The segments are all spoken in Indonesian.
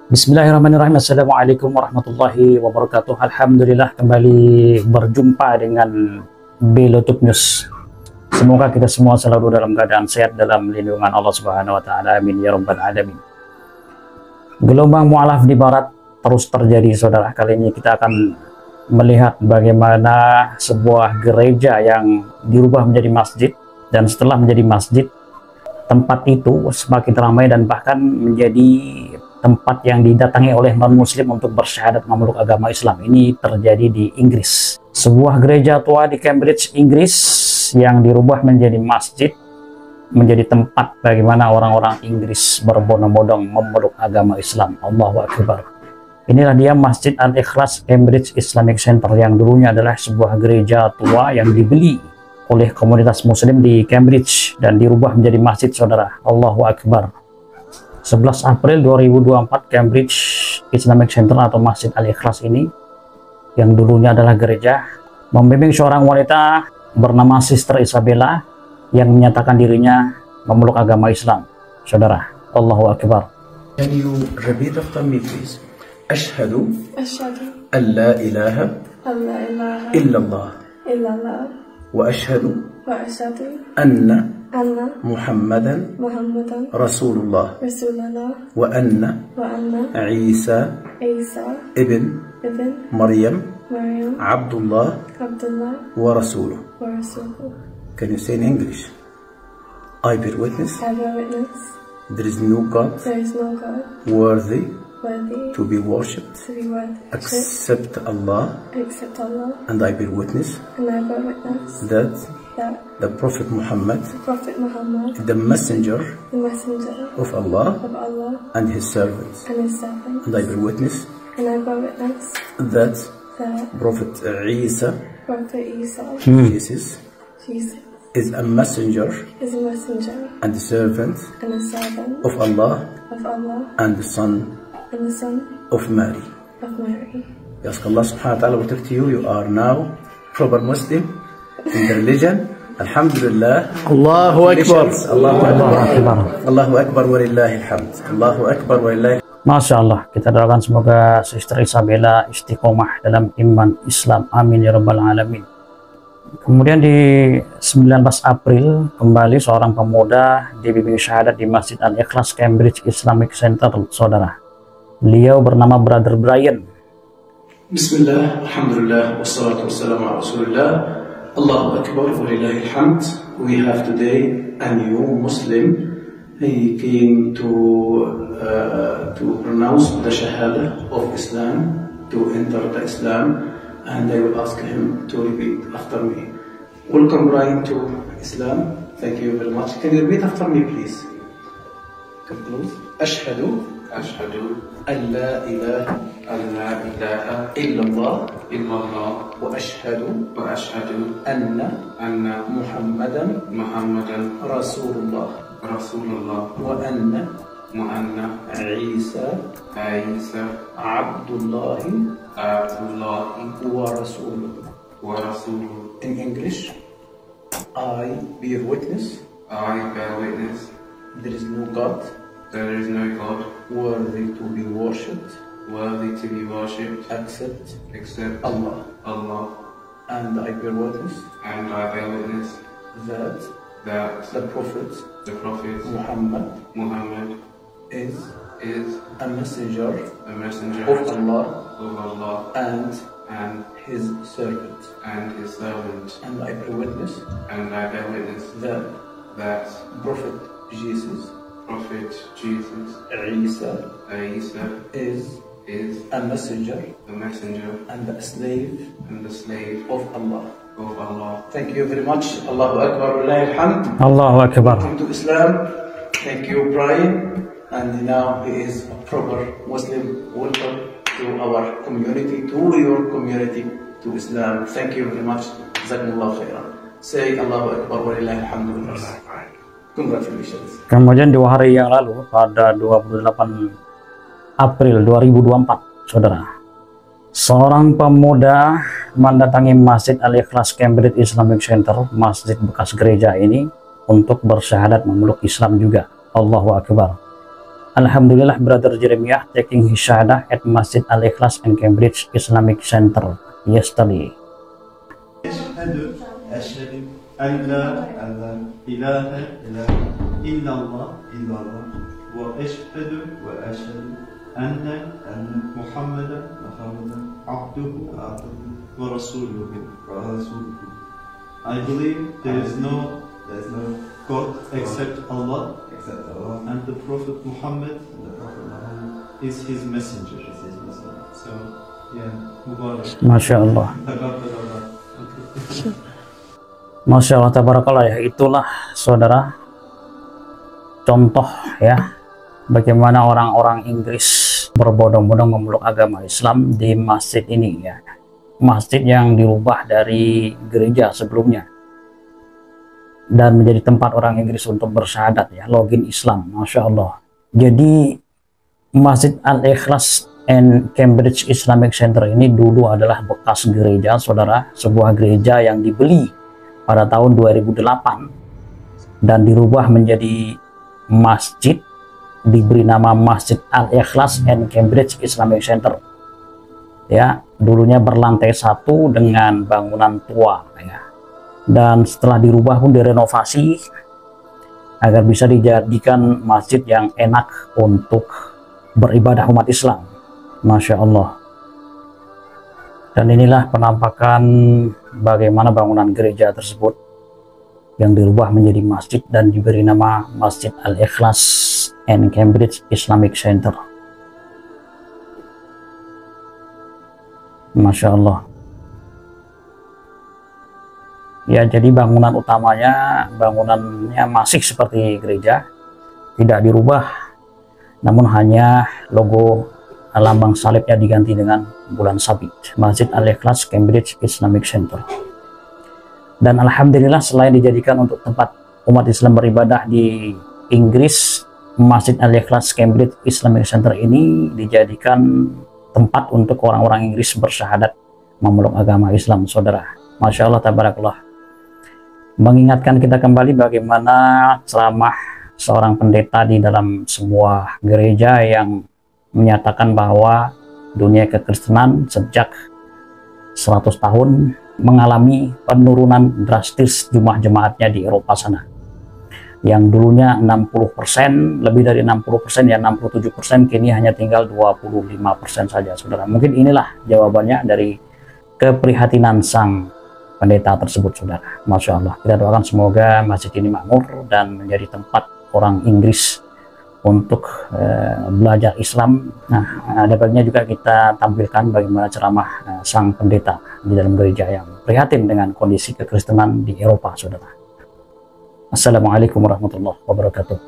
Bismillahirrahmanirrahim. Assalamualaikum warahmatullahi wabarakatuh. Alhamdulillah kembali berjumpa dengan Belotub News. Semoga kita semua selalu dalam keadaan sehat dalam lindungan Allah Subhanahu wa taala. Amin ya rabbal alamin. Gelombang mualaf di barat terus terjadi, saudara. Kali ini kita akan melihat bagaimana sebuah gereja yang dirubah menjadi masjid, dan setelah menjadi masjid, tempat itu semakin ramai dan bahkan menjadi tempat yang didatangi oleh non-muslim untuk bersyahadat memeluk agama Islam. Ini terjadi di Inggris. Sebuah gereja tua di Cambridge, Inggris yang dirubah menjadi masjid, menjadi tempat bagaimana orang-orang Inggris berbondong-bondong memeluk agama Islam. Allahu Akbar. Inilah dia Masjid Al-Ikhlas Cambridge Islamic Center, yang dulunya adalah sebuah gereja tua yang dibeli oleh komunitas muslim di Cambridge dan dirubah menjadi masjid, saudara. Allahu Akbar. 11 April 2024, Cambridge Islamic Center atau Masjid Al-Ikhlas ini, yang dulunya adalah gereja, membimbing seorang wanita bernama Sister Isabella yang menyatakan dirinya memeluk agama Islam, saudara. Allahu Akbar. Can you repeat after me, please? Ashhadu an la ilaha illallah wa ashhadu anna Muhammadan Rasulullah wa anna Isa ibn Maryam Abdullah wa Rasuluh. Can you say in English? I bear witness there is no God worthy to be worshipped except Allah, and I bear witness that the Prophet Muhammad, the messenger of Allah and his servants, and I bear witness that Prophet Isa, Jesus, is a messenger and the servant of Allah and the son of Mary. We ask Allah subhanahu wa ta'ala protect you. You are now proper Muslim in the religion. Alhamdulillah. Allahu Akbar. Allahu Akbar. Allahu Akbar wa lillahi alhamd. Allahu Akbar wa lillahi. Masya Allah, kita doakan semoga Sister Isabella istiqomah dalam iman Islam. Amin ya rabbal alamin. Kemudian di 19 April kembali seorang pemuda dibimbing syahadat di Masjid Al-Ikhlas Cambridge Islamic Center, saudara. Beliau bernama Brother Brian. Bismillah, alhamdulillah, wassalatu wassalamu ala rasulillah. Allahu Akbar wa lillahi alhamd. We have today a new Muslim. He came to pronounce the Shahada of Islam, to enter the Islam, and I will ask him to repeat after me. Welcome Brian to Islam. Thank you very much. Can you repeat after me, please? Come close. Ashhadu أن لا إله إلا الله وأشهد أن محمدا رسول الله وأن عيسى عبد الله ورسوله. In English, I bear witness there is no God worthy to be worshipped except Allah. And I bear witness that the Prophet Muhammad is a messenger of Allah and his servant. And I bear witness that Prophet Jesus Isa is a messenger and a slave of Allah. Thank you very much. Allahu Akbar wa lillahi alhamd. Allahu Akbar. Welcome to Islam. Thank you, Brian. And now he is a proper Muslim. Welcome to our community, to your community, to Islam. Thank you very much. Jazakumullah khairan. Say Allahu Akbar wa lillahi alhamd. Congratulations. Kemudian 2 hari yang lalu, pada 28 April 2024, saudara, seorang pemuda mendatangi Masjid Al-Ikhlas Cambridge Islamic Center, masjid bekas gereja ini, untuk bersyahadat memeluk Islam juga. Allahu Akbar. Alhamdulillah, Brother Jeremiah taking his shahadah at Masjid Al-Ikhlas and Cambridge Islamic Center yesterday. Ashhadu an la ilaha illallah wa ashhadu anna Muhammadan abduhu wa rasuluhu. I believe there is no God except Allah, and the Prophet Muhammad is his messenger. So, yeah, Mubarak. Masya Allah. Masya Allah, tabarakallah ya. Itulah saudara contoh ya bagaimana orang-orang Inggris berbondong-bondong memeluk agama Islam di masjid ini ya. Masjid yang dirubah dari gereja sebelumnya dan menjadi tempat orang Inggris untuk bersyahadat ya, login Islam. Masya Allah. Jadi Masjid Al-Ikhlas and Cambridge Islamic Center ini dulu adalah bekas gereja saudara, sebuah gereja yang dibeli pada tahun 2008 dan dirubah menjadi masjid, diberi nama Masjid Al-Ikhlas and Cambridge Islamic Center ya. Dulunya berlantai 1 dengan bangunan tua ya, dan setelah dirubah pun direnovasi agar bisa dijadikan masjid yang enak untuk beribadah umat Islam. Masya Allah. Dan inilah penampakan bagaimana bangunan gereja tersebut yang dirubah menjadi masjid dan diberi nama Masjid Al-Ikhlas and Cambridge Islamic Center. Masya Allah. Ya, jadi bangunan utamanya, bangunannya masih seperti gereja, tidak dirubah, namun hanya logo lambang salibnya diganti dengan bulan sabit. Masjid Al-Ikhlas Cambridge Islamic Center. Dan alhamdulillah, selain dijadikan untuk tempat umat Islam beribadah di Inggris, Masjid Al-Ikhlas Cambridge Islamic Center ini dijadikan tempat untuk orang-orang Inggris bersyahadat memeluk agama Islam saudara. Masya Allah, tabarakallah. Mengingatkan kita kembali bagaimana ceramah seorang pendeta di dalam sebuah gereja yang menyatakan bahwa dunia kekristenan sejak 100 tahun mengalami penurunan drastis jumlah jemaatnya di Eropa sana, yang dulunya 60%, lebih dari 60% ya 67%, kini hanya tinggal 25% saja saudara. Mungkin inilah jawabannya dari keprihatinan sang pendeta tersebut saudara. Masya Allah, kita doakan semoga masjid ini makmur dan menjadi tempat orang Inggris untuk belajar Islam. Nah, ada bagiannya juga kita tampilkan bagaimana ceramah sang pendeta di dalam gereja yang prihatin dengan kondisi kekristenan di Eropa saudara. Assalamualaikum warahmatullahi wabarakatuh.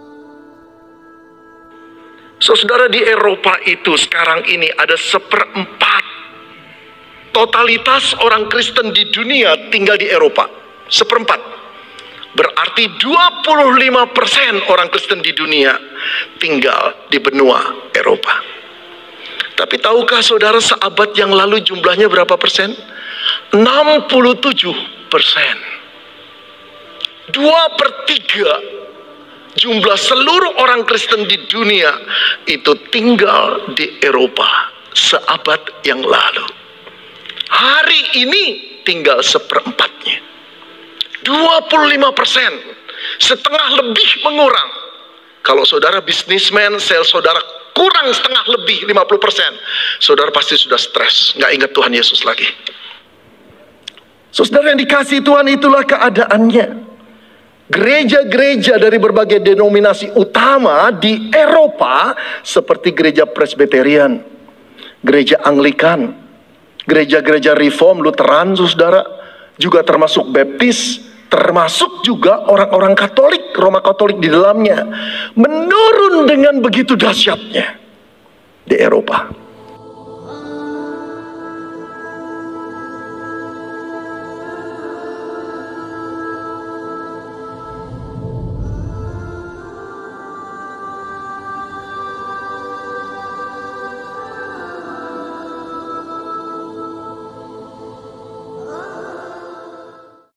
Saudara, di Eropa itu sekarang ini ada 1/4 totalitas orang Kristen di dunia tinggal di Eropa. 1/4. Berarti 25% orang Kristen di dunia tinggal di benua Eropa. Tapi tahukah saudara, seabad yang lalu jumlahnya berapa persen? 67%. 2/3 jumlah seluruh orang Kristen di dunia itu tinggal di Eropa seabad yang lalu. Hari ini tinggal 1/4-nya. 25%, setengah lebih mengurang. Kalau saudara bisnismen, sales saudara kurang setengah lebih 50%, saudara pasti sudah stres, nggak ingat Tuhan Yesus lagi. Saudara yang dikasihi Tuhan, itulah keadaannya. Gereja-gereja dari berbagai denominasi utama di Eropa seperti gereja Presbyterian, gereja Anglikan, gereja-gereja Reform, Lutheran, saudara, juga termasuk Baptis, termasuk juga orang-orang Katolik, Roma Katolik di dalamnya, menurun dengan begitu dahsyatnya di Eropa.